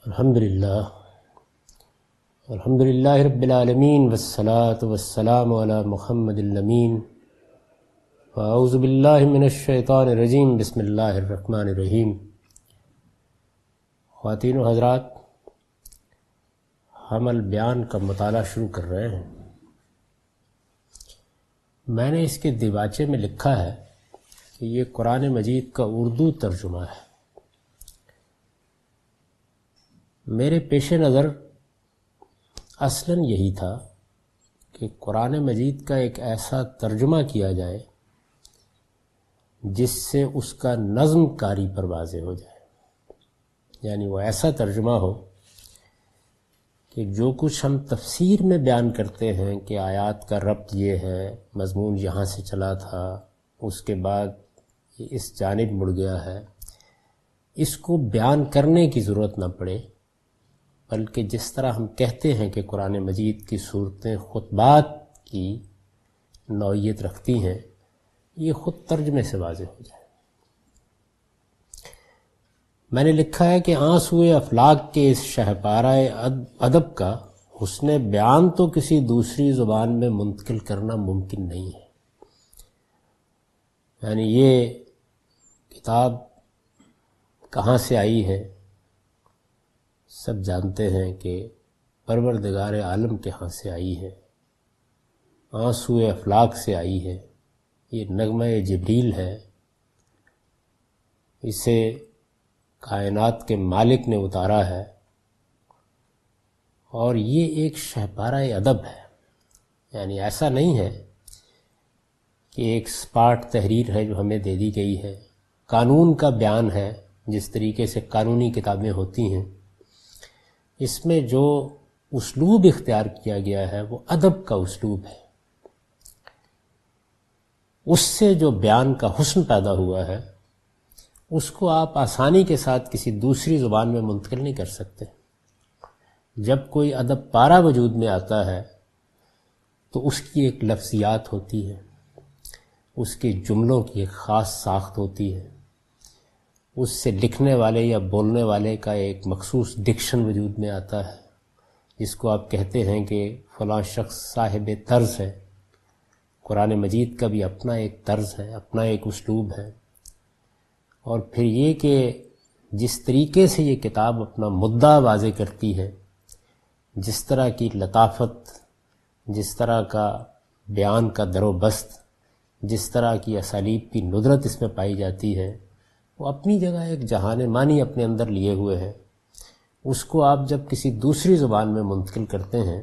الحمدللہ رب العالمین والصلاة والسلام علی محمد الامین واعوذ باللہ من الشیطان الرجیم بسم اللہ الرحمن الرحیم۔ خواتین و حضرات، ہم البیان کا مطالعہ شروع کر رہے ہیں۔ میں نے اس کے دیباچے میں لکھا ہے کہ یہ قرآن مجید کا اردو ترجمہ ہے۔ میرے پیش نظر اصلاً یہی تھا کہ قرآن مجید کا ایک ایسا ترجمہ کیا جائے جس سے اس کا نظم کاری پر واضح ہو جائے، یعنی وہ ایسا ترجمہ ہو کہ جو کچھ ہم تفسیر میں بیان کرتے ہیں کہ آیات کا ربط یہ ہے، مضمون یہاں سے چلا تھا، اس کے بعد یہ اس جانب مڑ گیا ہے، اس کو بیان کرنے کی ضرورت نہ پڑے، بلکہ جس طرح ہم کہتے ہیں کہ قرآن مجید کی صورتیں خطبات کی نوعیت رکھتی ہیں، یہ خود ترجمے سے واضح ہو جائے۔ میں نے لکھا ہے کہ آنسوئے افلاک کے اس شہپارہ ادب کا حسن بیان تو کسی دوسری زبان میں منتقل کرنا ممکن نہیں ہے۔ یعنی یہ کتاب کہاں سے آئی ہے، سب جانتے ہیں کہ پروردگار عالم کے ہاں سے آئی ہے، آنسوئے افلاک سے آئی ہے، یہ نغمہ جبریل ہے، اسے کائنات کے مالک نے اتارا ہے، اور یہ ایک شہپارہ ادب ہے۔ یعنی ایسا نہیں ہے کہ ایک سپاٹ تحریر ہے جو ہمیں دے دی گئی ہے، قانون کا بیان ہے جس طریقے سے قانونی کتابیں ہوتی ہیں۔ اس میں جو اسلوب اختیار کیا گیا ہے وہ ادب کا اسلوب ہے، اس سے جو بیان کا حسن پیدا ہوا ہے اس کو آپ آسانی کے ساتھ کسی دوسری زبان میں منتقل نہیں کر سکتے۔ جب کوئی ادب پارہ وجود میں آتا ہے تو اس کی ایک لفظیات ہوتی ہے، اس کے جملوں کی ایک خاص ساخت ہوتی ہے، اس سے لکھنے والے یا بولنے والے کا ایک مخصوص ڈکشن وجود میں آتا ہے، جس کو آپ کہتے ہیں کہ فلاں شخص صاحب طرز ہے۔ قرآن مجید کا بھی اپنا ایک طرز ہے، اپنا ایک اسلوب ہے۔ اور پھر یہ کہ جس طریقے سے یہ کتاب اپنا مدعا واضح کرتی ہے، جس طرح کی لطافت، جس طرح کا بیان کا در و بست، جس طرح کی اسالیب کی ندرت اس میں پائی جاتی ہے، وہ اپنی جگہ ایک جہان مانی اپنے اندر لیے ہوئے ہے۔ اس کو آپ جب کسی دوسری زبان میں منتقل کرتے ہیں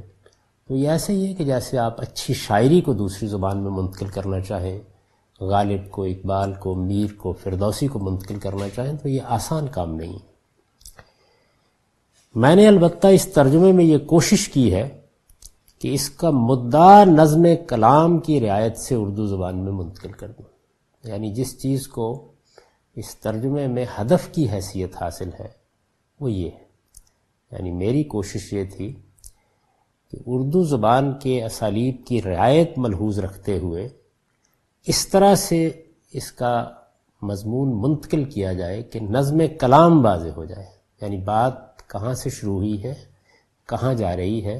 تو یہ ایسے ہی ہے کہ جیسے آپ اچھی شاعری کو دوسری زبان میں منتقل کرنا چاہیں، غالب کو، اقبال کو، میر کو، فردوسی کو منتقل کرنا چاہیں، تو یہ آسان کام نہیں۔ میں نے البتہ اس ترجمے میں یہ کوشش کی ہے کہ اس کا مدعا نظم کلام کی رعایت سے اردو زبان میں منتقل کر دوں۔ یعنی جس چیز کو اس ترجمے میں ہدف کی حیثیت حاصل ہے وہ یہ ہے۔ یعنی میری کوشش یہ تھی کہ اردو زبان کے اسالیب کی رعایت ملحوظ رکھتے ہوئے اس طرح سے اس کا مضمون منتقل کیا جائے کہ نظم کلام واضح ہو جائے۔ یعنی بات کہاں سے شروع ہوئی ہے، کہاں جا رہی ہے،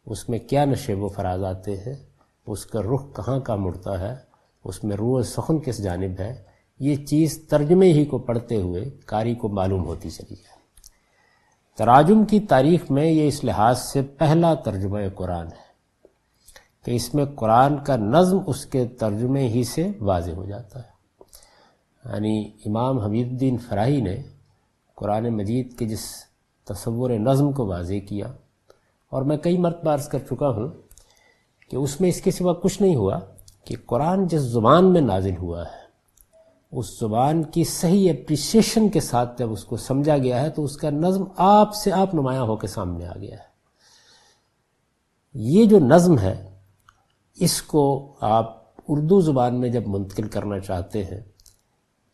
اس میں کیا نشیب و فراز آتے ہیں، اس کا رخ کہاں کا مڑتا ہے، اس میں روح سخن کس جانب ہے، یہ چیز ترجمے ہی کو پڑھتے ہوئے قاری کو معلوم ہوتی چلی جائے۔ تراجم کی تاریخ میں یہ اس لحاظ سے پہلا ترجمہ قرآن ہے کہ اس میں قرآن کا نظم اس کے ترجمے ہی سے واضح ہو جاتا ہے۔ یعنی امام حمید الدین فراہی نے قرآن مجید کے جس تصور نظم کو واضح کیا، اور میں کئی مرتبہ عرض کر چکا ہوں کہ اس میں اس کے سوا کچھ نہیں ہوا کہ قرآن جس زبان میں نازل ہوا ہے اس زبان کی صحیح اپریسیشن کے ساتھ جب اس کو سمجھا گیا ہے تو اس کا نظم آپ سے آپ نمایاں ہو کے سامنے آ گیا ہے۔ یہ جو نظم ہے اس کو آپ اردو زبان میں جب منتقل کرنا چاہتے ہیں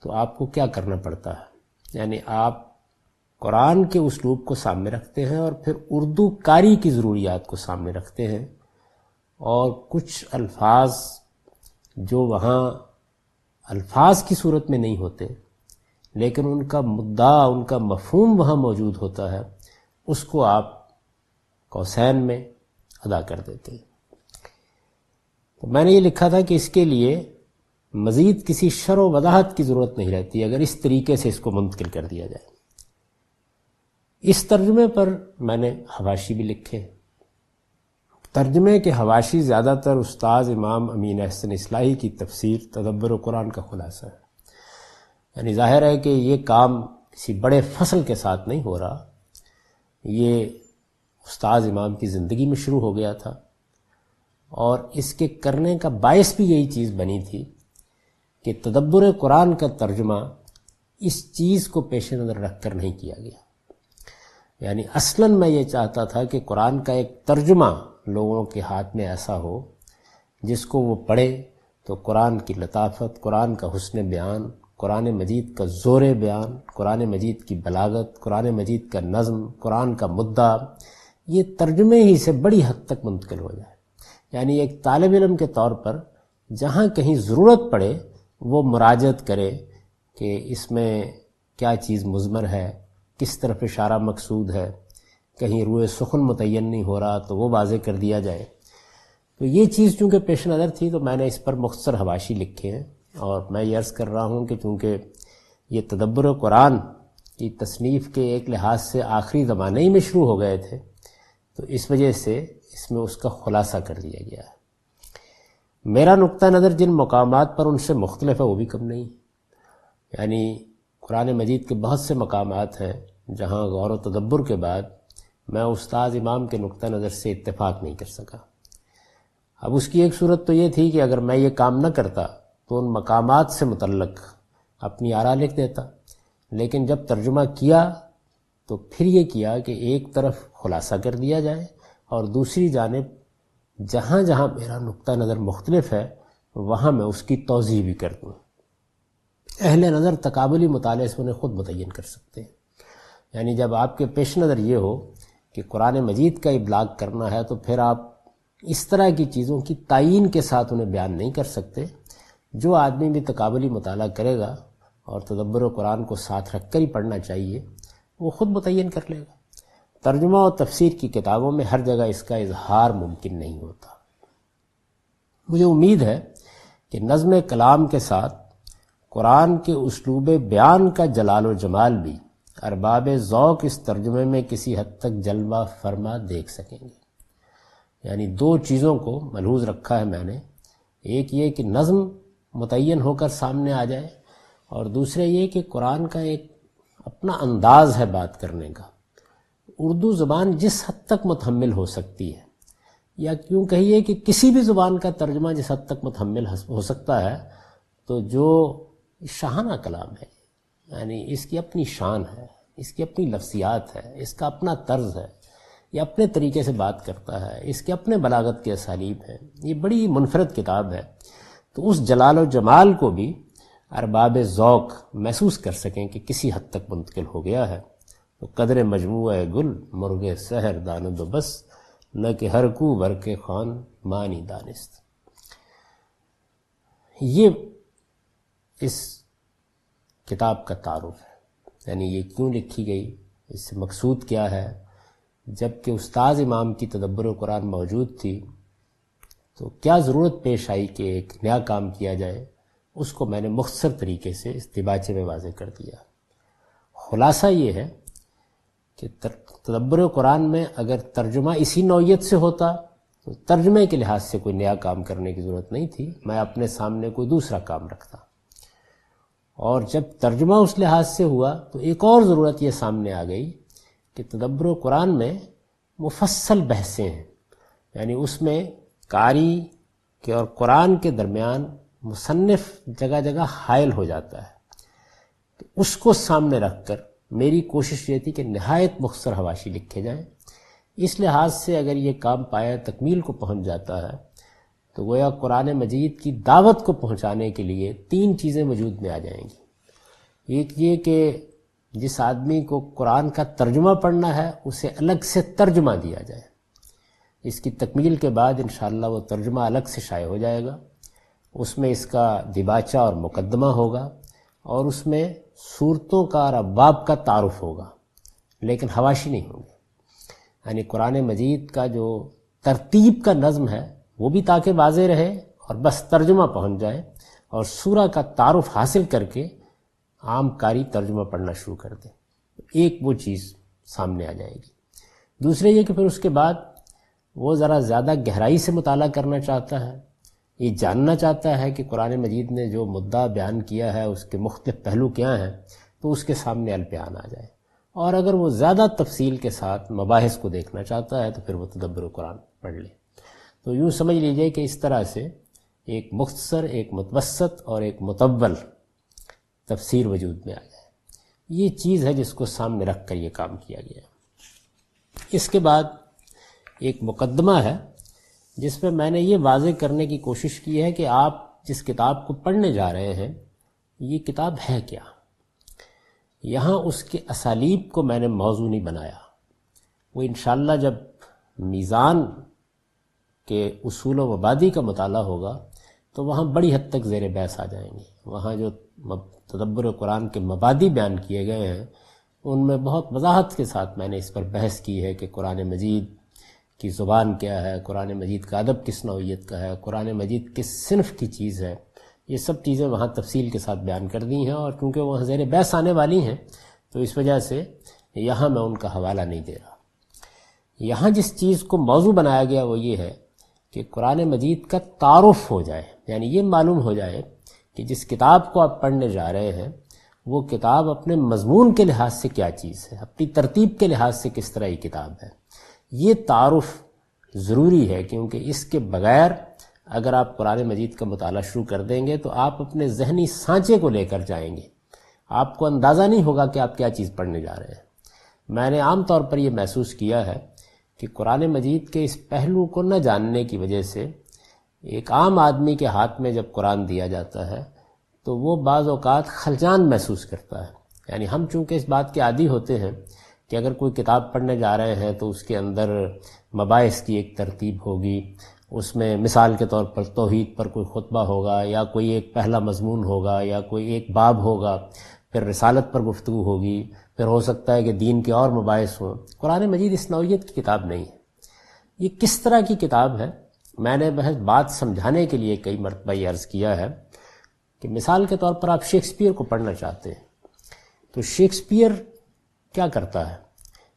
تو آپ کو کیا کرنا پڑتا ہے؟ یعنی آپ قرآن کے اسلوب کو سامنے رکھتے ہیں اور پھر اردو کاری کی ضروریات کو سامنے رکھتے ہیں، اور کچھ الفاظ جو وہاں الفاظ کی صورت میں نہیں ہوتے لیکن ان کا مدعا، ان کا مفہوم وہاں موجود ہوتا ہے، اس کو آپ قوسین میں ادا کر دیتے ہیں۔ تو میں نے یہ لکھا تھا کہ اس کے لیے مزید کسی شرح و وضاحت کی ضرورت نہیں رہتی اگر اس طریقے سے اس کو منتقل کر دیا جائے۔ اس ترجمے پر میں نے حواشی بھی لکھے۔ ترجمے کے حواشی زیادہ تر استاذ امام امین احسن اصلاحی کی تفسیر تدبر قرآن کا خلاصہ ہے۔ یعنی ظاہر ہے کہ یہ کام کسی بڑے فصل کے ساتھ نہیں ہو رہا، یہ استاذ امام کی زندگی میں شروع ہو گیا تھا، اور اس کے کرنے کا باعث بھی یہی چیز بنی تھی کہ تدبر قرآن کا ترجمہ اس چیز کو پیش نظر رکھ کر نہیں کیا گیا۔ یعنی اصلاً میں یہ چاہتا تھا کہ قرآن کا ایک ترجمہ لوگوں کے ہاتھ میں ایسا ہو جس کو وہ پڑھے تو قرآن کی لطافت، قرآن کا حسن بیان، قرآن مجید کا زور بیان، قرآن مجید کی بلاغت، قرآن مجید کا نظم، قرآن کا مدعا، یہ ترجمے ہی سے بڑی حد تک منتقل ہو جائے۔ یعنی ایک طالب علم کے طور پر جہاں کہیں ضرورت پڑے وہ مراجعت کرے کہ اس میں کیا چیز مضمر ہے، کس طرف اشارہ مقصود ہے، کہیں روئے سخن متعین نہیں ہو رہا تو وہ واضح کر دیا جائے۔ تو یہ چیز چونکہ پیش نظر تھی تو میں نے اس پر مختصر حواشی لکھے ہیں، اور میں یہ عرض کر رہا ہوں کہ چونکہ یہ تدبر قرآن کی تصنیف کے ایک لحاظ سے آخری زمانے ہی میں شروع ہو گئے تھے، تو اس وجہ سے اس میں اس کا خلاصہ کر دیا گیا ہے۔ میرا نقطہ نظر جن مقامات پر ان سے مختلف ہے وہ بھی کم نہیں، یعنی قرآن مجید کے بہت سے مقامات ہیں جہاں غور و تدبر کے بعد میں استاذ امام کے نقطہ نظر سے اتفاق نہیں کر سکا۔ اب اس کی ایک صورت تو یہ تھی کہ اگر میں یہ کام نہ کرتا تو ان مقامات سے متعلق اپنی آراء لکھ دیتا، لیکن جب ترجمہ کیا تو پھر یہ کیا کہ ایک طرف خلاصہ کر دیا جائے اور دوسری جانب جہاں جہاں میرا نقطہ نظر مختلف ہے وہاں میں اس کی توضیح بھی کر دوں۔ اہل نظر تقابلی مطالعے سے انہیں خود متعین کر سکتے ہیں، یعنی جب آپ کے پیش نظر یہ ہو کہ قرآن مجید کا ابلاغ کرنا ہے تو پھر آپ اس طرح کی چیزوں کی تعیین کے ساتھ انہیں بیان نہیں کر سکتے۔ جو آدمی بھی تقابلی مطالعہ کرے گا اور تدبر قرآن کو ساتھ رکھ کر ہی پڑھنا چاہیے وہ خود متعین کر لے گا۔ ترجمہ و تفسیر کی کتابوں میں ہر جگہ اس کا اظہار ممکن نہیں ہوتا۔ مجھے امید ہے کہ نظم کلام کے ساتھ قرآن کے اسلوب بیان کا جلال و جمال بھی ارباب ذوق اس ترجمے میں کسی حد تک جلوہ فرما دیکھ سکیں گے۔ یعنی دو چیزوں کو ملحوظ رکھا ہے میں نے، ایک یہ کہ نظم متعین ہو کر سامنے آ جائے، اور دوسرے یہ کہ قرآن کا ایک اپنا انداز ہے بات کرنے کا۔ اردو زبان جس حد تک متحمل ہو سکتی ہے، یا کیوں کہیے کہ کسی بھی زبان کا ترجمہ جس حد تک متحمل ہو سکتا ہے، تو جو شاہانہ کلام ہے، یعنی اس کی اپنی شان ہے، اس کی اپنی لفظیات ہے، اس کا اپنا طرز ہے، یہ اپنے طریقے سے بات کرتا ہے، اس کے اپنے بلاغت کے اسالیب ہیں، یہ بڑی منفرد کتاب ہے۔ تو اس جلال و جمال کو بھی ارباب ذوق محسوس کر سکیں کہ کسی حد تک منتقل ہو گیا ہے۔ تو قدر مجموعہ گل مرغ سحر داند و بس، نہ کہ ہر کو بر کے خوان مانی دانست۔ یہ اس کتاب کا تعارف ہے، یعنی یہ کیوں لکھی گئی، اس سے مقصود کیا ہے۔ جب کہ استاذ امام کی تدبر قرآن موجود تھی تو کیا ضرورت پیش آئی کہ ایک نیا کام کیا جائے، اس کو میں نے مختصر طریقے سے اس دیباچے میں واضح کر دیا۔ خلاصہ یہ ہے کہ تدبر قرآن میں اگر ترجمہ اسی نوعیت سے ہوتا تو ترجمے کے لحاظ سے کوئی نیا کام کرنے کی ضرورت نہیں تھی، میں اپنے سامنے کوئی دوسرا کام رکھتا۔ اور جب ترجمہ اس لحاظ سے ہوا تو ایک اور ضرورت یہ سامنے آ گئی کہ تدبر قرآن میں مفصل بحثیں ہیں، یعنی اس میں قاری کے اور قرآن کے درمیان مصنف جگہ جگہ حائل ہو جاتا ہے۔ تو اس کو سامنے رکھ کر میری کوشش یہ تھی کہ نہایت مختصر حواشی لکھے جائیں۔ اس لحاظ سے اگر یہ کام پایہ تکمیل کو پہنچ جاتا ہے تو گویا قرآن مجید کی دعوت کو پہنچانے کے لیے تین چیزیں وجود میں آ جائیں گی۔ ایک یہ کہ جس آدمی کو قرآن کا ترجمہ پڑھنا ہے اسے الگ سے ترجمہ دیا جائے، اس کی تکمیل کے بعد انشاءاللہ وہ ترجمہ الگ سے شائع ہو جائے گا، اس میں اس کا دیباچہ اور مقدمہ ہوگا، اور اس میں صورتوں کا اور ابواب کا تعارف ہوگا، لیکن حواشی نہیں ہوں گے۔ یعنی قرآن مجید کا جو ترتیب کا نظم ہے وہ بھی تاکہ واضح رہے اور بس ترجمہ پہنچ جائے، اور سورہ کا تعارف حاصل کر کے عام قاری ترجمہ پڑھنا شروع کر دے، ایک وہ چیز سامنے آ جائے گی۔ دوسرے یہ کہ پھر اس کے بعد وہ ذرا زیادہ گہرائی سے مطالعہ کرنا چاہتا ہے، یہ جاننا چاہتا ہے کہ قرآن مجید نے جو مدعا بیان کیا ہے اس کے مختلف پہلو کیا ہیں، تو اس کے سامنے البیان آ جائے، اور اگر وہ زیادہ تفصیل کے ساتھ مباحث کو دیکھنا چاہتا ہے تو پھر وہ تدبر قرآن پڑھ لے۔ تو یوں سمجھ لیجئے کہ اس طرح سے ایک مختصر، ایک متوسط اور ایک مطول تفسیر وجود میں آ جائے۔ یہ چیز ہے جس کو سامنے رکھ کر یہ کام کیا گیا۔ اس کے بعد ایک مقدمہ ہے جس میں میں نے یہ واضح کرنے کی کوشش کی ہے کہ آپ جس کتاب کو پڑھنے جا رہے ہیں یہ کتاب ہے کیا۔ یہاں اس کے اسالیب کو میں نے موضوع نہیں بنایا، وہ انشاءاللہ جب میزان کے اصول و مبادی کا مطالعہ ہوگا تو وہاں بڑی حد تک زیر بحث آ جائیں گے۔ وہاں جو تدبر قرآن کے مبادی بیان کیے گئے ہیں ان میں بہت وضاحت کے ساتھ میں نے اس پر بحث کی ہے کہ قرآن مجید کی زبان کیا ہے، قرآن مجید کا ادب کس نوعیت کا ہے، قرآن مجید کس صنف کی چیز ہے، یہ سب چیزیں وہاں تفصیل کے ساتھ بیان کر دی ہیں، اور کیونکہ وہاں زیر بحث آنے والی ہیں تو اس وجہ سے یہاں میں ان کا حوالہ نہیں دے رہا۔ یہاں جس چیز کو موضوع بنایا گیا وہ یہ ہے کہ قرآن مجید کا تعارف ہو جائے، یعنی یہ معلوم ہو جائے کہ جس کتاب کو آپ پڑھنے جا رہے ہیں وہ کتاب اپنے مضمون کے لحاظ سے کیا چیز ہے، اپنی ترتیب کے لحاظ سے کس طرح یہ کتاب ہے۔ یہ تعارف ضروری ہے، کیونکہ اس کے بغیر اگر آپ قرآن مجید کا مطالعہ شروع کر دیں گے تو آپ اپنے ذہنی سانچے کو لے کر جائیں گے، آپ کو اندازہ نہیں ہوگا کہ آپ کیا چیز پڑھنے جا رہے ہیں۔ میں نے عام طور پر یہ محسوس کیا ہے کہ قرآن مجید کے اس پہلو کو نہ جاننے کی وجہ سے ایک عام آدمی کے ہاتھ میں جب قرآن دیا جاتا ہے تو وہ بعض اوقات خلجان محسوس کرتا ہے۔ یعنی ہم چونکہ اس بات کے عادی ہوتے ہیں کہ اگر کوئی کتاب پڑھنے جا رہے ہیں تو اس کے اندر مباحث کی ایک ترتیب ہوگی، اس میں مثال کے طور پر توحید پر کوئی خطبہ ہوگا، یا کوئی ایک پہلا مضمون ہوگا، یا کوئی ایک باب ہوگا، پھر رسالت پر گفتگو ہوگی، پھر ہو سکتا ہے کہ دین کے اور مباحث ہوں۔ قرآن مجید اس نوعیت کی کتاب نہیں ہے۔ یہ کس طرح کی کتاب ہے؟ میں نے بحث بات سمجھانے کے لیے کئی مرتبہ یہ عرض کیا ہے کہ مثال کے طور پر آپ شیکسپیئر کو پڑھنا چاہتے ہیں تو شیکسپیئر کیا کرتا ہے،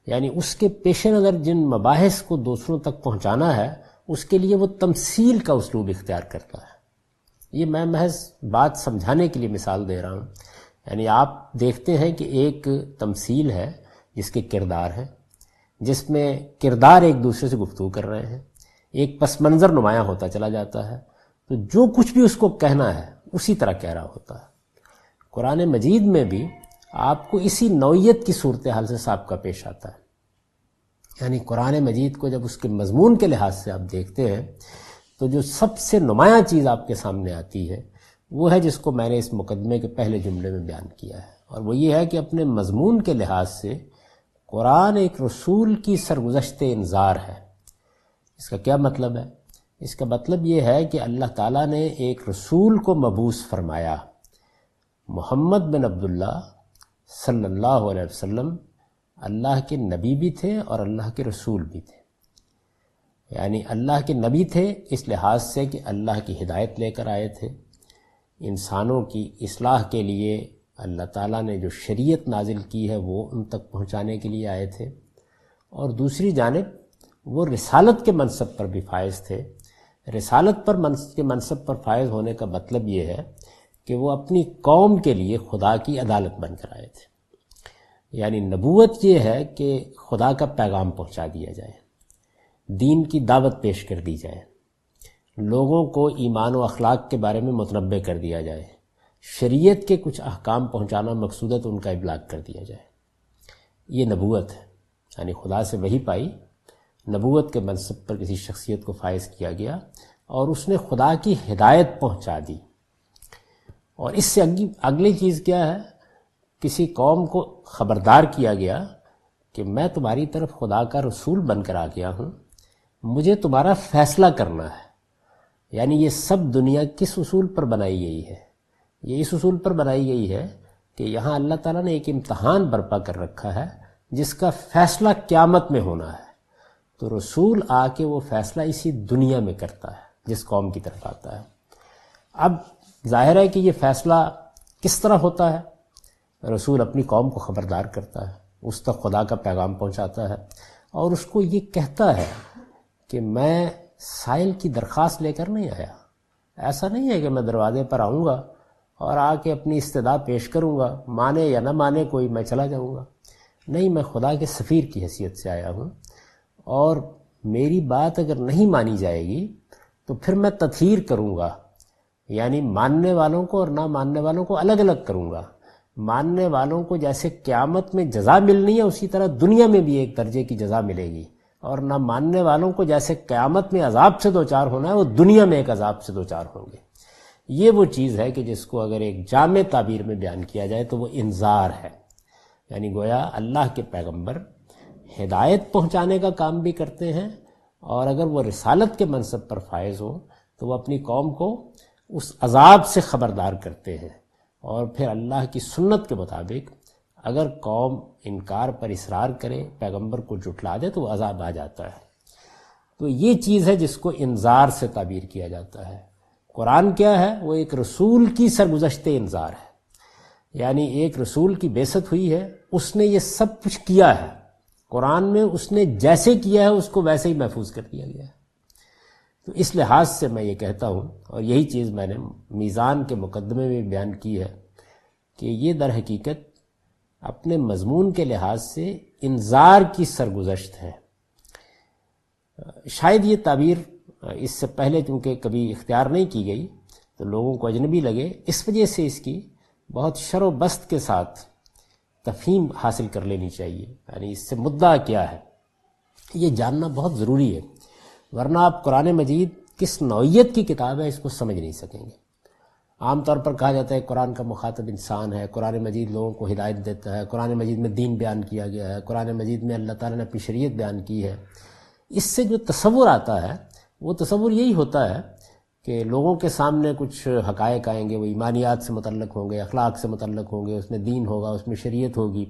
یعنی اس کے پیش نظر جن مباحث کو دوسروں تک پہنچانا ہے اس کے لیے وہ تمثیل کا اسلوب اختیار کرتا ہے۔ یہ میں محض بات سمجھانے کے لیے مثال دے رہا ہوں۔ یعنی آپ دیکھتے ہیں کہ ایک تمثیل ہے جس کے کردار ہیں، جس میں کردار ایک دوسرے سے گفتگو کر رہے ہیں، ایک پس منظر نمایاں ہوتا چلا جاتا ہے، تو جو کچھ بھی اس کو کہنا ہے اسی طرح کہہ رہا ہوتا ہے۔ قرآن مجید میں بھی آپ کو اسی نوعیت کی صورتحال سے سابقہ پیش آتا ہے۔ یعنی قرآن مجید کو جب اس کے مضمون کے لحاظ سے آپ دیکھتے ہیں تو جو سب سے نمایاں چیز آپ کے سامنے آتی ہے وہ ہے جس کو میں نے اس مقدمے کے پہلے جملے میں بیان کیا ہے، اور وہ یہ ہے کہ اپنے مضمون کے لحاظ سے قرآن ایک رسول کی سرگزشت انذار ہے۔ اس کا کیا مطلب ہے؟ اس کا مطلب یہ ہے کہ اللہ تعالیٰ نے ایک رسول کو مبعوث فرمایا۔ محمد بن عبداللہ صلی اللہ علیہ وسلم اللہ کے نبی بھی تھے اور اللہ کے رسول بھی تھے۔ یعنی اللہ کے نبی تھے اس لحاظ سے کہ اللہ کی ہدایت لے کر آئے تھے، انسانوں کی اصلاح کے لیے اللہ تعالیٰ نے جو شریعت نازل کی ہے وہ ان تک پہنچانے کے لیے آئے تھے، اور دوسری جانب وہ رسالت کے منصب پر بھی فائز تھے۔ رسالت کے منصب پر فائز ہونے کا مطلب یہ ہے کہ وہ اپنی قوم کے لیے خدا کی عدالت بن کر آئے تھے۔ یعنی نبوت یہ ہے کہ خدا کا پیغام پہنچا دیا جائے، دین کی دعوت پیش کر دی جائے، لوگوں کو ایمان و اخلاق کے بارے میں متنبہ کر دیا جائے، شریعت کے کچھ احکام پہنچانا مقصود ہے تو ان کا ابلاغ کر دیا جائے۔ یہ نبوت ہے، یعنی خدا سے وحی پائی، نبوت کے منصب پر کسی شخصیت کو فائز کیا گیا اور اس نے خدا کی ہدایت پہنچا دی۔ اور اس سے اگلی چیز کیا ہے؟ کسی قوم کو خبردار کیا گیا کہ میں تمہاری طرف خدا کا رسول بن کر آ گیا ہوں، مجھے تمہارا فیصلہ کرنا ہے۔ یعنی یہ سب دنیا کس اصول پر بنائی گئی ہے؟ یہ اس اصول پر بنائی گئی ہے کہ یہاں اللہ تعالیٰ نے ایک امتحان برپا کر رکھا ہے جس کا فیصلہ قیامت میں ہونا ہے، تو رسول آ کے وہ فیصلہ اسی دنیا میں کرتا ہے جس قوم کی طرف آتا ہے۔ اب ظاہر ہے کہ یہ فیصلہ کس طرح ہوتا ہے؟ رسول اپنی قوم کو خبردار کرتا ہے، اس تک خدا کا پیغام پہنچاتا ہے اور اس کو یہ کہتا ہے کہ میں سائل کی درخواست لے کر نہیں آیا۔ ایسا نہیں ہے کہ میں دروازے پر آؤں گا اور آ کے اپنی استدعا پیش کروں گا، مانے یا نہ مانے کوئی، میں چلا جاؤں گا۔ نہیں، میں خدا کے سفیر کی حیثیت سے آیا ہوں، اور میری بات اگر نہیں مانی جائے گی تو پھر میں تطہیر کروں گا، یعنی ماننے والوں کو اور نہ ماننے والوں کو الگ الگ کروں گا۔ ماننے والوں کو جیسے قیامت میں جزا ملنی ہے اسی طرح دنیا میں بھی ایک درجے کی جزا ملے گی، اور نہ ماننے والوں کو جیسے قیامت میں عذاب سے دوچار ہونا ہے وہ دنیا میں ایک عذاب سے دوچار ہوں گے۔ یہ وہ چیز ہے کہ جس کو اگر ایک جامع تعبیر میں بیان کیا جائے تو وہ انذار ہے، یعنی گویا اللہ کے پیغمبر ہدایت پہنچانے کا کام بھی کرتے ہیں، اور اگر وہ رسالت کے منصب پر فائز ہوں تو وہ اپنی قوم کو اس عذاب سے خبردار کرتے ہیں، اور پھر اللہ کی سنت کے مطابق اگر قوم انکار پر اصرار کرے، پیغمبر کو جھٹلا دے تو وہ عذاب آ جاتا ہے۔ تو یہ چیز ہے جس کو انذار سے تعبیر کیا جاتا ہے۔ قرآن کیا ہے؟ وہ ایک رسول کی سرگزشت انذار ہے، یعنی ایک رسول کی بعثت ہوئی ہے، اس نے یہ سب کچھ کیا ہے، قرآن میں اس نے جیسے کیا ہے اس کو ویسے ہی محفوظ کر دیا گیا ہے۔ تو اس لحاظ سے میں یہ کہتا ہوں، اور یہی چیز میں نے میزان کے مقدمے میں بیان کی ہے، کہ یہ در حقیقت اپنے مضمون کے لحاظ سے انذار کی سرگزشت ہے۔ شاید یہ تعبیر اس سے پہلے چونکہ کبھی اختیار نہیں کی گئی تو لوگوں کو اجنبی لگے، اس وجہ سے اس کی بہت شر و بست کے ساتھ تفہیم حاصل کر لینی چاہیے، یعنی اس سے مدعا کیا ہے یہ جاننا بہت ضروری ہے، ورنہ آپ قرآن مجید کس نوعیت کی کتاب ہے اس کو سمجھ نہیں سکیں گے۔ عام طور پر کہا جاتا ہے قرآن کا مخاطب انسان ہے، قرآن مجید لوگوں کو ہدایت دیتا ہے، قرآن مجید میں دین بیان کیا گیا ہے، قرآن مجید میں اللہ تعالیٰ نے اپنی شریعت بیان کی ہے۔ اس سے جو تصور آتا ہے وہ تصور یہی ہوتا ہے کہ لوگوں کے سامنے کچھ حقائق آئیں گے، وہ ایمانیات سے متعلق ہوں گے، اخلاق سے متعلق ہوں گے، اس میں دین ہوگا، اس میں شریعت ہوگی،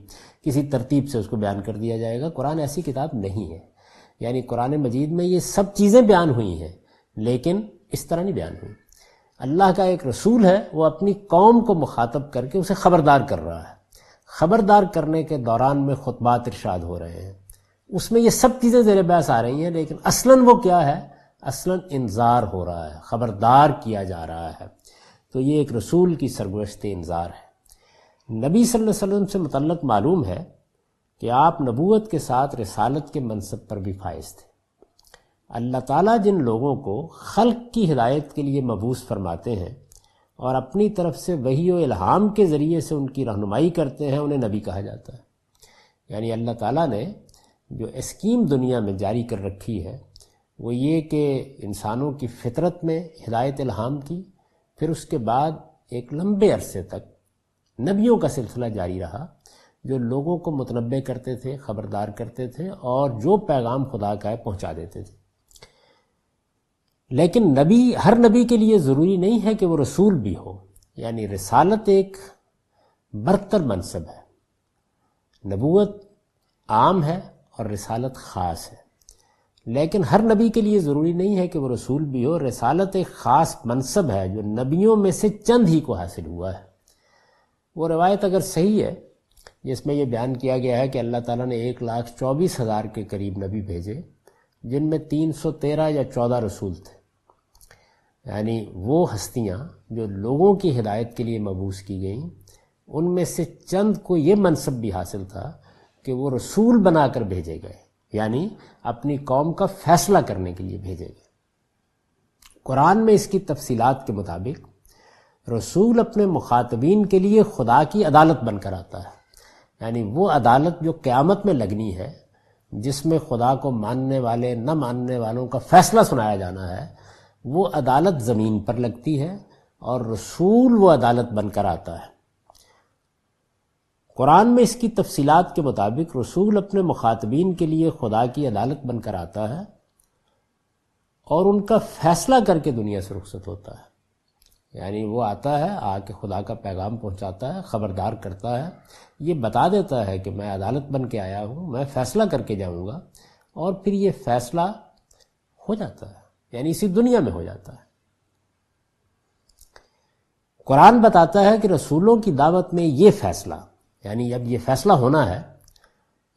کسی ترتیب سے اس کو بیان کر دیا جائے گا۔ قرآن ایسی کتاب نہیں ہے، یعنی قرآن مجید میں یہ سب چیزیں بیان ہوئی ہیں لیکن اس طرح نہیں بیان ہوئی۔ اللہ کا ایک رسول ہے، وہ اپنی قوم کو مخاطب کر کے اسے خبردار کر رہا ہے، خبردار کرنے کے دوران میں خطبات ارشاد ہو رہے ہیں، اس میں یہ سب چیزیں زیر بحث آ رہی ہیں، لیکن اصلاً وہ کیا ہے؟ اصلاً انذار ہو رہا ہے، خبردار کیا جا رہا ہے۔ تو یہ ایک رسول کی سرگزشت انذار ہے۔ نبی صلی اللہ علیہ وسلم سے متعلق معلوم ہے کہ آپ نبوت کے ساتھ رسالت کے منصب پر بھی فائز تھے۔ اللہ تعالیٰ جن لوگوں کو خلق کی ہدایت کے لیے مبعوث فرماتے ہیں اور اپنی طرف سے وحی و الہام کے ذریعے سے ان کی رہنمائی کرتے ہیں، انہیں نبی کہا جاتا ہے۔ یعنی اللہ تعالیٰ نے جو اسکیم دنیا میں جاری کر رکھی ہے وہ یہ کہ انسانوں کی فطرت میں ہدایت الہام کی، پھر اس کے بعد ایک لمبے عرصے تک نبیوں کا سلسلہ جاری رہا جو لوگوں کو متنبع کرتے تھے، خبردار کرتے تھے، اور جو پیغام خدا کا ہے پہنچا دیتے تھے۔ لیکن ہر نبی کے لیے ضروری نہیں ہے کہ وہ رسول بھی ہو، یعنی رسالت ایک برتر منصب ہے، نبوت عام ہے اور رسالت خاص ہے، لیکن ہر نبی کے لیے ضروری نہیں ہے کہ وہ رسول بھی ہو۔ رسالت ایک خاص منصب ہے جو نبیوں میں سے چند ہی کو حاصل ہوا ہے۔ وہ روایت اگر صحیح ہے جس میں یہ بیان کیا گیا ہے کہ اللہ تعالیٰ نے 1,24,000 کے قریب نبی بھیجے، جن میں 313 یا 14 رسول تھے، یعنی وہ ہستیاں جو لوگوں کی ہدایت کے لیے مبعوث کی گئیں، ان میں سے چند کو یہ منصب بھی حاصل تھا کہ وہ رسول بنا کر بھیجے گئے، یعنی اپنی قوم کا فیصلہ کرنے کے لیے بھیجے گئے۔ قرآن میں اس کی تفصیلات کے مطابق رسول اپنے مخاطبین کے لیے خدا کی عدالت بن کر آتا ہے، یعنی وہ عدالت جو قیامت میں لگنی ہے، جس میں خدا کو ماننے والے نہ ماننے والوں کا فیصلہ سنایا جانا ہے، وہ عدالت زمین پر لگتی ہے اور رسول وہ عدالت بن کر آتا ہے۔ قرآن میں اس کی تفصیلات کے مطابق رسول اپنے مخاطبین کے لیے خدا کی عدالت بن کر آتا ہے اور ان کا فیصلہ کر کے دنیا سے رخصت ہوتا ہے، یعنی وہ آتا ہے، آ کے خدا کا پیغام پہنچاتا ہے، خبردار کرتا ہے، یہ بتا دیتا ہے کہ میں عدالت بن کے آیا ہوں، میں فیصلہ کر کے جاؤں گا، اور پھر یہ فیصلہ ہو جاتا ہے، یعنی اسی دنیا میں ہو جاتا ہے۔ قرآن بتاتا ہے کہ رسولوں کی دعوت میں یہ فیصلہ، یعنی اب یہ فیصلہ ہونا ہے،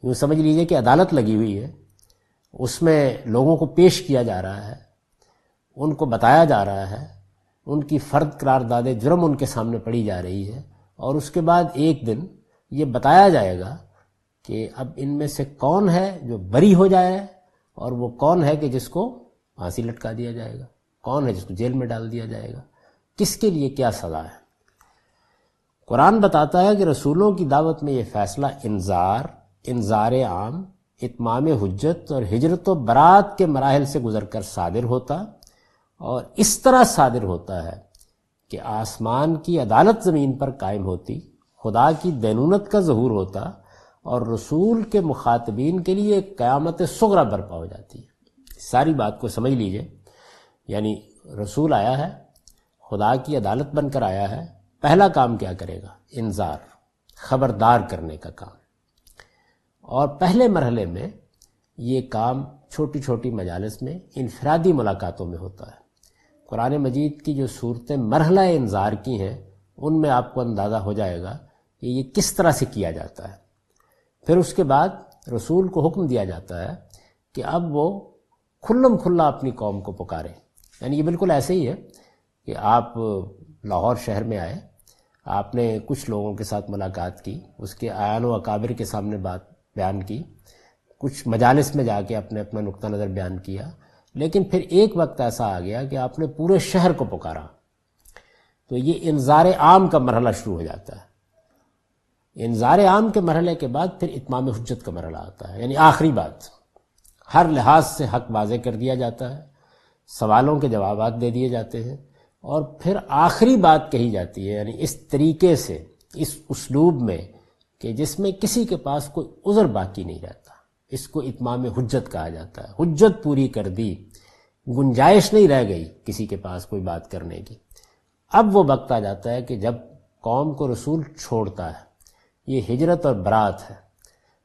یوں سمجھ لیجئے کہ عدالت لگی ہوئی ہے، اس میں لوگوں کو پیش کیا جا رہا ہے، ان کو بتایا جا رہا ہے، ان کی فرد قرارداد جرم ان کے سامنے پڑی جا رہی ہے، اور اس کے بعد ایک دن یہ بتایا جائے گا کہ اب ان میں سے کون ہے جو بری ہو جائے اور وہ کون ہے کہ جس کو پھانسی لٹکا دیا جائے گا، کون ہے جس کو جیل میں ڈال دیا جائے گا، کس کے لیے کیا سزا ہے۔ قرآن بتاتا ہے کہ رسولوں کی دعوت میں یہ فیصلہ انذار عام، اتمام حجت اور ہجرت و برات کے مراحل سے گزر کر صادر ہوتا، اور اس طرح صادر ہوتا ہے کہ آسمان کی عدالت زمین پر قائم ہوتی، خدا کی دینونت کا ظہور ہوتا، اور رسول کے مخاطبین کے لیے ایک قیامت صغریٰ برپا ہو جاتی ہے۔ ساری بات کو سمجھ لیجئے، یعنی رسول آیا ہے، خدا کی عدالت بن کر آیا ہے، پہلا کام کیا کرے گا؟ انذار، خبردار کرنے کا کام، اور پہلے مرحلے میں یہ کام چھوٹی چھوٹی مجالس میں انفرادی ملاقاتوں میں ہوتا ہے۔ قرآن مجید کی جو صورتیں مرحلہ انذار کی ہیں ان میں آپ کو اندازہ ہو جائے گا کہ یہ کس طرح سے کیا جاتا ہے۔ پھر اس کے بعد رسول کو حکم دیا جاتا ہے کہ اب وہ کھلم کھلا اپنی قوم کو پکارے، یعنی یہ بالکل ایسے ہی ہے کہ آپ لاہور شہر میں آئے، آپ نے کچھ لوگوں کے ساتھ ملاقات کی، اس کے اعیان و اکابر کے سامنے بات بیان کی، کچھ مجالس میں جا کے اپنا نقطہ نظر بیان کیا، لیکن پھر ایک وقت ایسا آ گیا کہ آپ نے پورے شہر کو پکارا، تو یہ انذار عام کا مرحلہ شروع ہو جاتا ہے۔ انذار عام کے مرحلے کے بعد پھر اتمام حجت کا مرحلہ آتا ہے، یعنی آخری بات، ہر لحاظ سے حق واضح کر دیا جاتا ہے، سوالوں کے جوابات دے دیے جاتے ہیں، اور پھر آخری بات کہی جاتی ہے، یعنی اس طریقے سے، اس اسلوب میں کہ جس میں کسی کے پاس کوئی عذر باقی نہیں رہتا۔ اس کو اتمام حجت کہا جاتا ہے، حجت پوری کر دی، گنجائش نہیں رہ گئی کسی کے پاس کوئی بات کرنے کی۔ اب وہ وقت آ جاتا ہے کہ جب قوم کو رسول چھوڑتا ہے، یہ ہجرت اور برات ہے۔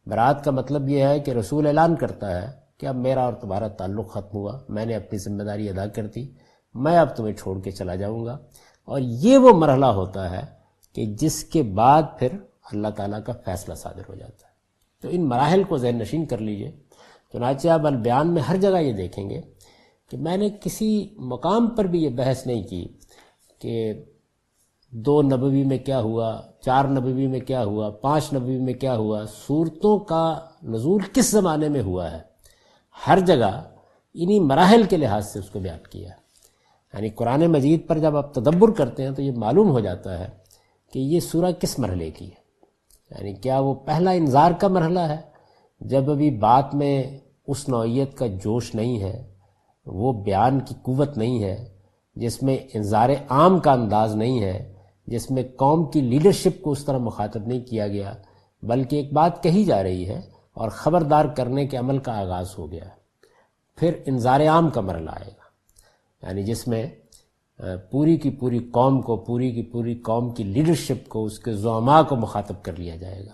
برات کا مطلب یہ ہے کہ رسول اعلان کرتا ہے کہ اب میرا اور تمہارا تعلق ختم ہوا، میں نے اپنی ذمہ داری ادا کر دی، میں اب تمہیں چھوڑ کے چلا جاؤں گا۔ اور یہ وہ مرحلہ ہوتا ہے کہ جس کے بعد پھر اللہ تعالیٰ کا فیصلہ صادر ہو جاتا ہے۔ تو ان مراحل کو ذہن نشین کر لیجئے۔ چنانچہ اب البیان میں ہر جگہ یہ دیکھیں گے کہ میں نے کسی مقام پر بھی یہ بحث نہیں کی کہ 2 نبوی میں کیا ہوا، 4 نبوی میں کیا ہوا، 5 نبوی میں کیا ہوا، صورتوں کا نزول کس زمانے میں ہوا ہے۔ ہر جگہ انہی مراحل کے لحاظ سے اس کو بیان کیا ہے۔ یعنی قرآن مجید پر جب آپ تدبر کرتے ہیں تو یہ معلوم ہو جاتا ہے کہ یہ سورہ کس مرحلے کی ہے۔ یعنی کیا وہ پہلا انذار کا مرحلہ ہے، جب ابھی بات میں اس نوعیت کا جوش نہیں ہے، وہ بیان کی قوت نہیں ہے، جس میں انذار عام کا انداز نہیں ہے، جس میں قوم کی لیڈرشپ کو اس طرح مخاطب نہیں کیا گیا، بلکہ ایک بات کہی جا رہی ہے اور خبردار کرنے کے عمل کا آغاز ہو گیا ہے۔ پھر انذار عام کا مرحلہ آئے گا، یعنی جس میں پوری کی پوری قوم کو، پوری کی پوری قوم کی لیڈرشپ کو، اس کے زعماء کو مخاطب کر لیا جائے گا۔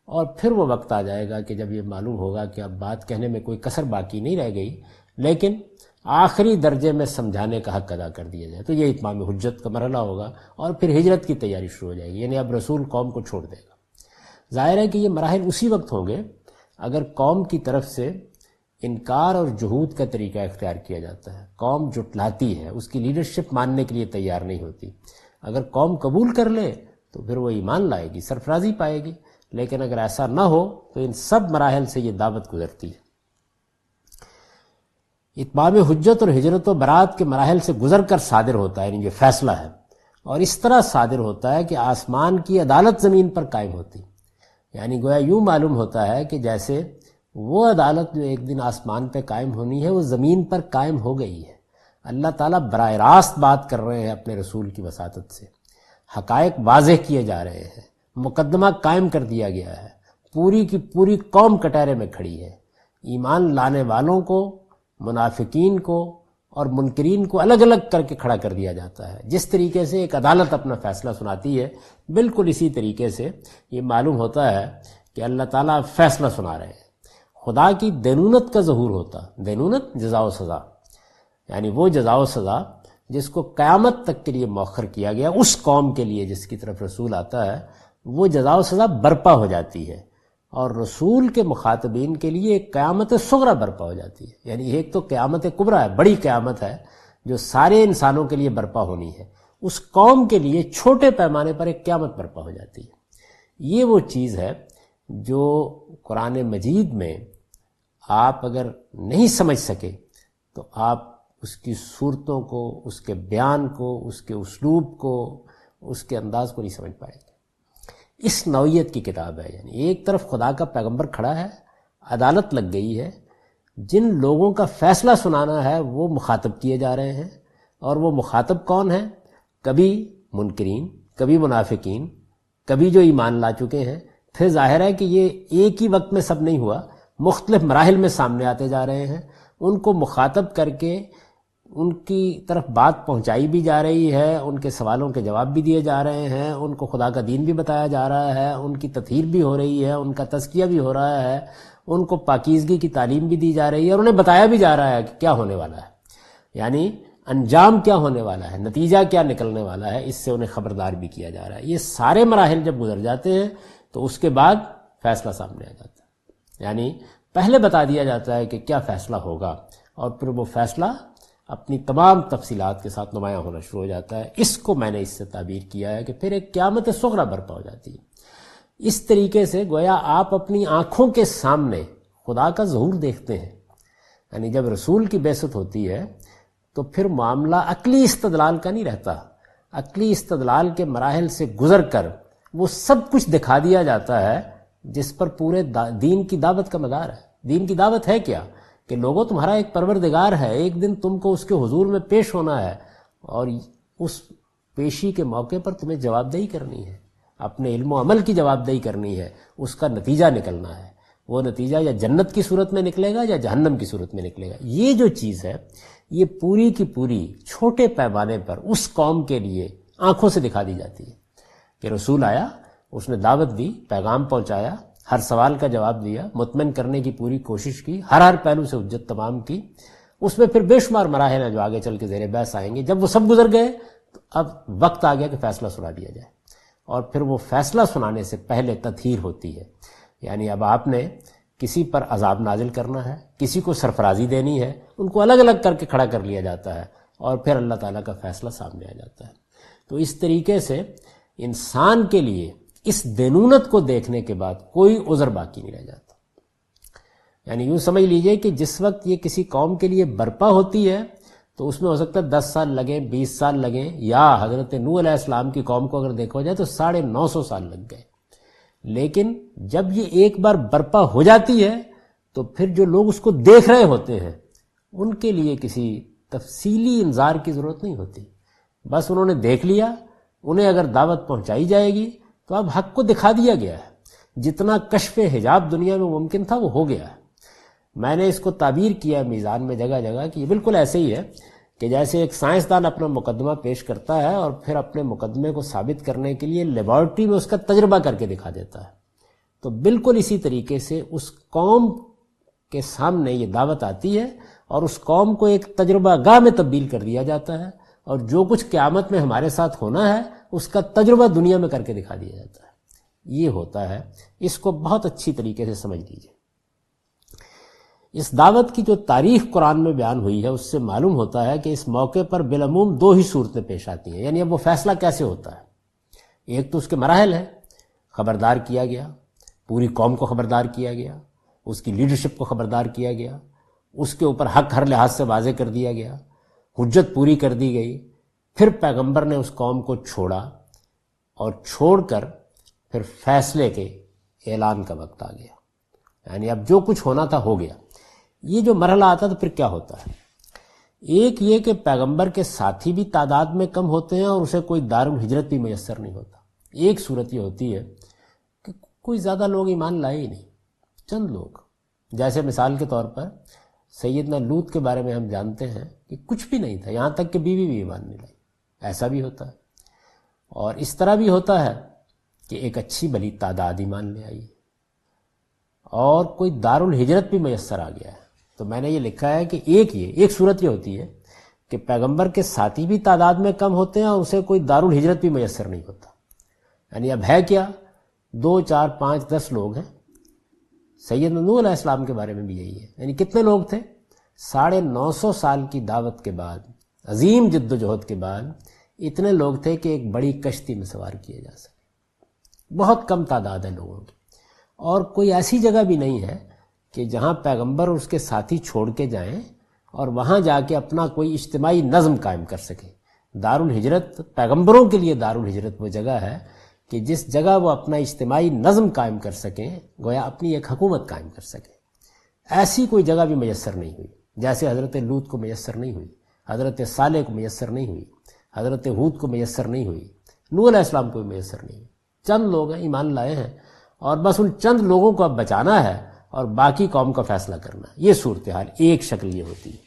اور پھر وہ وقت آ جائے گا کہ جب یہ معلوم ہوگا کہ اب بات کہنے میں کوئی کسر باقی نہیں رہ گئی، لیکن آخری درجے میں سمجھانے کا حق ادا کر دیا جائے، تو یہ اتمام حجت کا مرحلہ ہوگا، اور پھر ہجرت کی تیاری شروع ہو جائے گی، یعنی اب رسول قوم کو چھوڑ دے گا۔ ظاہر ہے کہ یہ مراحل اسی وقت ہوں گے اگر قوم کی طرف سے انکار اور جہود کا طریقہ اختیار کیا جاتا ہے، قوم جٹلاتی ہے، اس کی لیڈرشپ ماننے کے لیے تیار نہیں ہوتی۔ اگر قوم قبول کر لے تو پھر وہ ایمان لائے گی، سرفرازی پائے گی، لیکن اگر ایسا نہ ہو تو ان سب مراحل سے یہ دعوت گزرتی ہے۔ اتمام حجت اور ہجرت و برات کے مراحل سے گزر کر صادر ہوتا ہے، یعنی یہ فیصلہ ہے، اور اس طرح صادر ہوتا ہے کہ آسمان کی عدالت زمین پر قائم ہوتی، یعنی گویا یوں معلوم ہوتا ہے کہ جیسے وہ عدالت جو ایک دن آسمان پہ قائم ہونی ہے وہ زمین پر قائم ہو گئی ہے۔ اللہ تعالیٰ براہ راست بات کر رہے ہیں اپنے رسول کی وساطت سے، حقائق واضح کیے جا رہے ہیں، مقدمہ قائم کر دیا گیا ہے، پوری کی پوری قوم کٹہرے میں کھڑی ہے، ایمان لانے والوں کو، منافقین کو اور منکرین کو الگ الگ کر کے کھڑا کر دیا جاتا ہے۔ جس طریقے سے ایک عدالت اپنا فیصلہ سناتی ہے، بالکل اسی طریقے سے یہ معلوم ہوتا ہے کہ اللہ تعالیٰ فیصلہ سنا رہے ہیں۔ خدا کی دینونت کا ظہور ہوتا. دینونت جزا و سزا، یعنی وہ جزا و سزا جس کو قیامت تک کے لیے مؤخر کیا گیا اس قوم کے لیے جس کی طرف رسول آتا ہے، وہ جزا و سزا برپا ہو جاتی ہے. اور رسول کے مخاطبین کے لیے ایک قیامت صغریٰ برپا ہو جاتی ہے. یعنی ایک تو قیامت کبریٰ ہے، بڑی قیامت ہے جو سارے انسانوں کے لیے برپا ہونی ہے، اس قوم کے لیے چھوٹے پیمانے پر ایک قیامت برپا ہو جاتی ہے. یہ وہ چیز ہے جو قرآن مجید میں آپ اگر نہیں سمجھ سکے تو آپ اس کی صورتوں کو، اس کے بیان کو، اس کے اسلوب کو، اس کے انداز کو نہیں سمجھ پائیں گے. اس نوعیت کی کتاب ہے. یعنی ایک طرف خدا کا پیغمبر کھڑا ہے، عدالت لگ گئی ہے، جن لوگوں کا فیصلہ سنانا ہے وہ مخاطب کیے جا رہے ہیں. اور وہ مخاطب کون ہیں؟ کبھی منکرین، کبھی منافقین، کبھی جو ایمان لا چکے ہیں. پھر ظاہر ہے کہ یہ ایک ہی وقت میں سب نہیں ہوا، مختلف مراحل میں سامنے آتے جا رہے ہیں. ان کو مخاطب کر کے ان کی طرف بات پہنچائی بھی جا رہی ہے، ان کے سوالوں کے جواب بھی دیے جا رہے ہیں، ان کو خدا کا دین بھی بتایا جا رہا ہے، ان کی تطہیر بھی ہو رہی ہے، ان کا تزکیہ بھی ہو رہا ہے، ان کو پاکیزگی کی تعلیم بھی دی جا رہی ہے، اور انہیں بتایا بھی جا رہا ہے کہ کیا ہونے والا ہے، یعنی انجام کیا ہونے والا ہے، نتیجہ کیا نکلنے والا ہے، اس سے انہیں خبردار بھی کیا جا رہا ہے. یہ سارے مراحل جب گزر جاتے ہیں تو اس کے بعد فیصلہ سامنے آ جاتا ہے. یعنی پہلے بتا دیا جاتا ہے کہ کیا فیصلہ ہوگا، اور پھر وہ فیصلہ اپنی تمام تفصیلات کے ساتھ نمایاں ہونا شروع ہو جاتا ہے. اس کو میں نے اس سے تعبیر کیا ہے کہ پھر ایک قیامت صغریٰ برپا ہو جاتی ہے. اس طریقے سے گویا آپ اپنی آنکھوں کے سامنے خدا کا ظہور دیکھتے ہیں. یعنی جب رسول کی بعثت ہوتی ہے تو پھر معاملہ عقلی استدلال کا نہیں رہتا. عقلی استدلال کے مراحل سے گزر کر وہ سب کچھ دکھا دیا جاتا ہے جس پر پورے دین کی دعوت کا مدار ہے. دین کی دعوت ہے کیا؟ کہ لوگوں تمہارا ایک پروردگار ہے، ایک دن تم کو اس کے حضور میں پیش ہونا ہے، اور اس پیشی کے موقع پر تمہیں جواب دہی کرنی ہے، اپنے علم و عمل کی جواب دہی کرنی ہے، اس کا نتیجہ نکلنا ہے. وہ نتیجہ یا جنت کی صورت میں نکلے گا یا جہنم کی صورت میں نکلے گا. یہ جو چیز ہے یہ پوری کی پوری چھوٹے پیمانے پر اس قوم کے لیے آنکھوں سے دکھا دی جاتی ہے کہ رسول آیا، اس نے دعوت دی، پیغام پہنچایا، ہر سوال کا جواب دیا، مطمئن کرنے کی پوری کوشش کی، ہر پہلو سے حجت تمام کی. اس میں پھر بے شمار مراحل ہیں جو آگے چل کے زیر بحث آئیں گے. جب وہ سب گزر گئے تو اب وقت آ گیا کہ فیصلہ سنا دیا جائے. اور پھر وہ فیصلہ سنانے سے پہلے تطہیر ہوتی ہے. یعنی اب آپ نے کسی پر عذاب نازل کرنا ہے، کسی کو سرفرازی دینی ہے، ان کو الگ الگ کر کے کھڑا کر لیا جاتا ہے، اور پھر اللہ تعالیٰ کا فیصلہ سامنے آ جاتا ہے. تو اس طریقے سے انسان کے لیے اس دینونت کو دیکھنے کے بعد کوئی عذر باقی نہیں رہ جاتا. یعنی یوں سمجھ لیجئے کہ جس وقت یہ کسی قوم کے لیے برپا ہوتی ہے تو اس میں ہو سکتا ہے 10 سال لگیں، 20 سال لگیں، یا حضرت نوح علیہ السلام کی قوم کو اگر دیکھا جائے تو 950 سال لگ گئے. لیکن جب یہ ایک بار برپا ہو جاتی ہے تو پھر جو لوگ اس کو دیکھ رہے ہوتے ہیں ان کے لیے کسی تفصیلی انذار کی ضرورت نہیں ہوتی. بس انہوں نے دیکھ لیا، انہیں اگر دعوت پہنچائی جائے گی تو اب حق کو دکھا دیا گیا ہے. جتنا کشف حجاب دنیا میں ممکن تھا وہ ہو گیا ہے. میں نے اس کو تعبیر کیا میزان میں جگہ جگہ کہ یہ بالکل ایسے ہی ہے کہ جیسے ایک سائنسدان اپنا مقدمہ پیش کرتا ہے اور پھر اپنے مقدمے کو ثابت کرنے کے لیے لیبارٹری میں اس کا تجربہ کر کے دکھا دیتا ہے. تو بالکل اسی طریقے سے اس قوم کے سامنے یہ دعوت آتی ہے اور اس قوم کو ایک تجربہ گاہ میں تبدیل کر دیا جاتا ہے، اور جو کچھ قیامت میں ہمارے ساتھ ہونا ہے اس کا تجربہ دنیا میں کر کے دکھا دیا جاتا ہے. یہ ہوتا ہے. اس کو بہت اچھی طریقے سے سمجھ لیجیے. اس دعوت کی جو تاریخ قرآن میں بیان ہوئی ہے اس سے معلوم ہوتا ہے کہ اس موقع پر بالعموم 2 ہی صورتیں پیش آتی ہیں. یعنی اب وہ فیصلہ کیسے ہوتا ہے؟ ایک تو اس کے مراحل ہیں، خبردار کیا گیا، پوری قوم کو خبردار کیا گیا، اس کی لیڈرشپ کو خبردار کیا گیا، اس کے اوپر حق ہر لحاظ سے واضح کر دیا گیا، حجت پوری کر دی گئی. پھر پیغمبر نے اس قوم کو چھوڑا اور چھوڑ کر پھر فیصلے کے اعلان کا وقت آ گیا. یعنی اب جو کچھ ہونا تھا ہو گیا. یہ جو مرحلہ آتا تو پھر کیا ہوتا ہے؟ ایک یہ کہ پیغمبر کے ساتھی بھی تعداد میں کم ہوتے ہیں اور اسے کوئی دارالہجرت بھی میسر نہیں ہوتا. ایک صورت یہ ہوتی ہے کہ کوئی زیادہ لوگ ایمان لائے ہی نہیں، چند لوگ. جیسے مثال کے طور پر سیدنا لوط کے بارے میں ہم جانتے ہیں کہ کچھ بھی نہیں تھا، یہاں تک کہ بیوی بھی ایمان نہیں لائی. ایسا بھی ہوتا ہے. اور اس طرح بھی ہوتا ہے کہ ایک اچھی بھلی تعداد ایمان لے آئی. اور کوئی دارالہجرت بھی میسر آ گیا ہے، تو میں نے یہ لکھا ہے کہ ایک صورت یہ ہوتی ہے کہ پیغمبر کے ساتھی بھی تعداد میں کم ہوتے ہیں اور اسے کوئی دارالہجرت بھی میسر نہیں ہوتا. یعنی اب ہے کیا، 2 4 5 10 لوگ ہیں. سیدنا نوح علیہ السلام کے بارے میں بھی یہی ہے. یعنی کتنے لوگ تھے؟ 950 سال کی دعوت کے بعد، عظیم جد و جہد کے بعد اتنے لوگ تھے کہ ایک بڑی کشتی میں سوار کیے جا سکے. بہت کم تعداد ہے لوگوں کی، اور کوئی ایسی جگہ بھی نہیں ہے کہ جہاں پیغمبر اور اس کے ساتھی چھوڑ کے جائیں اور وہاں جا کے اپنا کوئی اجتماعی نظم قائم کر سکیں. دارالہجرت، پیغمبروں کے لیے دارالہجرت وہ جگہ ہے کہ جس جگہ وہ اپنا اجتماعی نظم قائم کر سکیں، گویا اپنی ایک حکومت قائم کر سکیں. ایسی کوئی جگہ بھی میسر نہیں ہوئی، جیسے حضرت لوط کو میسر نہیں ہوئی، حضرت صالح کو میسر نہیں ہوئی، حضرت ہود کو میسر نہیں ہوئی، نوح علیہ السلام کو بھی میسر نہیں ہوئی. چند لوگ ہیں ایمان لائے ہیں، اور بس ان چند لوگوں کو اب بچانا ہے اور باقی قوم کا فیصلہ کرنا ہے. یہ صورتحال ایک شکل یہ ہوتی ہے.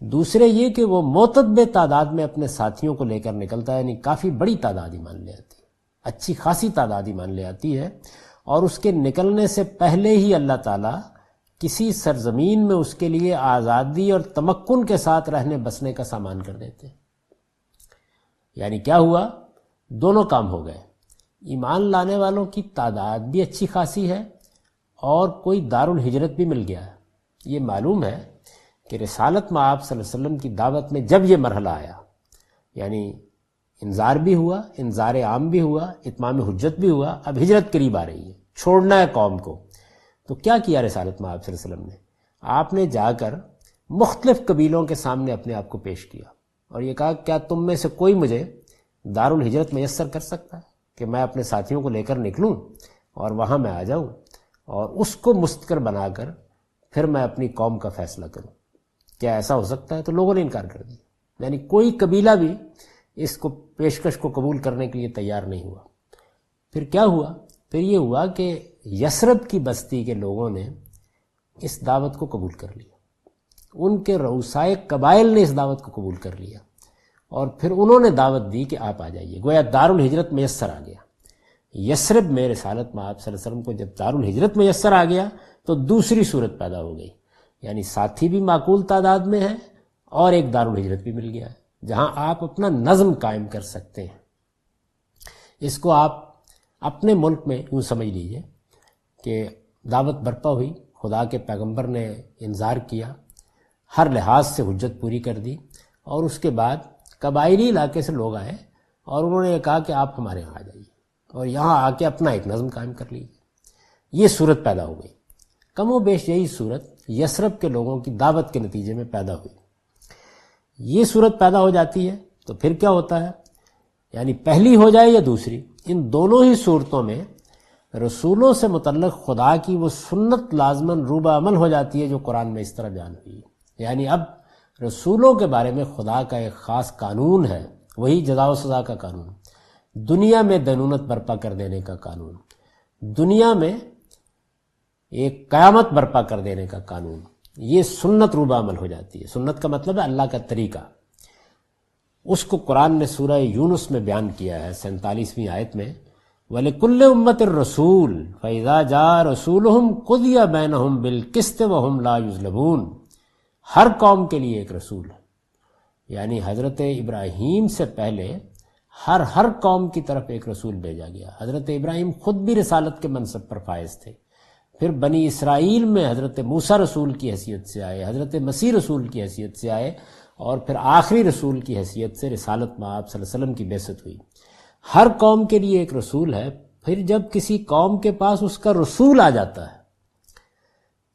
دوسرے یہ کہ وہ معتدل تعداد میں اپنے ساتھیوں کو لے کر نکلتا ہے، یعنی کافی بڑی تعداد ایمان لے آتی ہے، اچھی خاصی تعداد ایمان لے آتی ہے، اور اس کے نکلنے سے پہلے ہی اللہ تعالیٰ کسی سرزمین میں اس کے لیے آزادی اور تمکن کے ساتھ رہنے بسنے کا سامان کر دیتے ہیں. یعنی کیا ہوا؟ دونوں کام ہو گئے. ایمان لانے والوں کی تعداد بھی اچھی خاصی ہے اور کوئی دارالہجرت بھی مل گیا ہے. یہ معلوم ہے کہ رسالت مآب صلی اللہ علیہ وسلم کی دعوت میں جب یہ مرحلہ آیا، یعنی انذار بھی ہوا، انذار عام بھی ہوا، اتمام حجت بھی ہوا، اب ہجرت قریب آ رہی ہے، چھوڑنا ہے قوم کو. تو کیا کیا رسالت مآب صلی اللہ علیہ وسلم نے؟ آپ نے جا کر مختلف قبیلوں کے سامنے اپنے آپ کو پیش کیا اور یہ کہا کیا تم میں سے کوئی مجھے دارالہجرت میسر کر سکتا ہے کہ میں اپنے ساتھیوں کو لے کر نکلوں اور وہاں میں آ جاؤں اور اس کو مستقر بنا کر پھر میں اپنی قوم کا فیصلہ کروں؟ کیا ایسا ہو سکتا ہے؟ تو لوگوں نے انکار کر دیا. یعنی کوئی قبیلہ بھی اس کو پیشکش کو قبول کرنے کے لیے تیار نہیں ہوا. پھر کیا ہوا؟ پھر یہ ہوا کہ یثرب کی بستی کے لوگوں نے اس دعوت کو قبول کر لیا، ان کے رؤسائے قبائل نے اس دعوت کو قبول کر لیا، اور پھر انہوں نے دعوت دی کہ آپ آ جائیے. گویا دارالہجرت میسر آ گیا. یثرب میں رسالت مآب صلی اللہ علیہ وسلم کو جب دارالہجرت میسر آ گیا تو دوسری صورت پیدا ہو گئی، یعنی ساتھی بھی معقول تعداد میں ہیں اور ایک دارالہجرت بھی مل گیا ہے جہاں آپ اپنا نظم قائم کر سکتے ہیں. اس کو آپ اپنے ملک میں یوں سمجھ لیجئے کہ دعوت برپا ہوئی، خدا کے پیغمبر نے انذار کیا، ہر لحاظ سے حجت پوری کر دی، اور اس کے بعد قبائلی علاقے سے لوگ آئے اور انہوں نے یہ کہا کہ آپ ہمارے یہاں آ جائیے اور یہاں آ کے اپنا ایک نظم قائم کر لیجیے. یہ صورت پیدا ہو گئی. کم و بیش یہی صورت یثرب کے لوگوں کی دعوت کے نتیجے میں پیدا ہوئی. یہ صورت پیدا ہو جاتی ہے تو پھر کیا ہوتا ہے؟ یعنی پہلی ہو جائے یا دوسری، ان دونوں ہی صورتوں میں رسولوں سے متعلق خدا کی وہ سنت لازماً روبہ عمل ہو جاتی ہے جو قرآن میں اس طرح بیان ہوئی ہے. یعنی اب رسولوں کے بارے میں خدا کا ایک خاص قانون ہے، وہی جزا و سزا کا قانون، دنیا میں دینونت برپا کر دینے کا قانون، دنیا میں ایک قیامت برپا کر دینے کا قانون. یہ سنت روبہ عمل ہو جاتی ہے. سنت کا مطلب ہے اللہ کا طریقہ. اس کو قرآن نے سورہ یونس میں بیان کیا ہے 47ویں آیت میں، وَلِكُلِّ أُمَّةٍ رَسُولٌ فَإِذَا جَاءَ رَسُولُهُمْ قُضِيَ بَيْنَهُمْ بِالْقِسْطِ وَهُمْ لَا يُظْلَمُونَ. ہر قوم کے لیے ایک رسول ہے، یعنی حضرت ابراہیم سے پہلے ہر قوم کی طرف ایک رسول بھیجا گیا. حضرت ابراہیم خود بھی رسالت کے منصب پر فائز تھے. پھر بنی اسرائیل میں حضرت موسیٰ رسول کی حیثیت سے آئے، حضرت مسیح رسول کی حیثیت سے آئے، اور پھر آخری رسول کی حیثیت سے رسالت مآب صلی اللہ علیہ وسلم کی بعثت ہوئی. ہر قوم کے لیے ایک رسول ہے. پھر جب کسی قوم کے پاس اس کا رسول آ جاتا ہے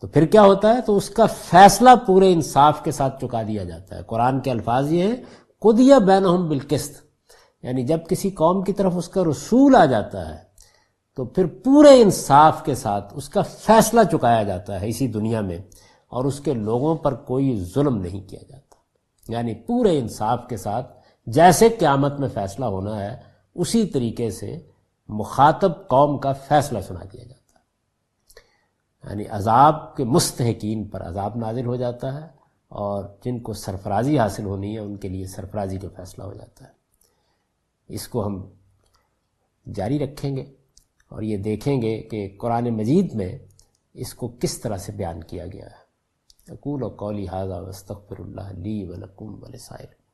تو پھر کیا ہوتا ہے؟ تو اس کا فیصلہ پورے انصاف کے ساتھ چکا دیا جاتا ہے. قرآن کے الفاظ یہ ہیں قُضِیَ بَیْنَهُمْ بِالْقِسْطِ، یعنی جب کسی قوم کی طرف اس کا رسول آ جاتا ہے تو پھر پورے انصاف کے ساتھ اس کا فیصلہ چکایا جاتا ہے اسی دنیا میں، اور اس کے لوگوں پر کوئی ظلم نہیں کیا جاتا. یعنی پورے انصاف کے ساتھ جیسے قیامت میں فیصلہ ہونا ہے اسی طریقے سے مخاطب قوم کا فیصلہ سنا دیا جاتا ہے. یعنی عذاب کے مستحقین پر عذاب نازل ہو جاتا ہے، اور جن کو سرفرازی حاصل ہونی ہے ان کے لیے سرفرازی کا فیصلہ ہو جاتا ہے. اس کو ہم جاری رکھیں گے اور یہ دیکھیں گے کہ قرآن مجید میں اس کو کس طرح سے بیان کیا گیا ہے۔ اقول قولی ھذا واستغفر اللہ لی ولکم ولسائر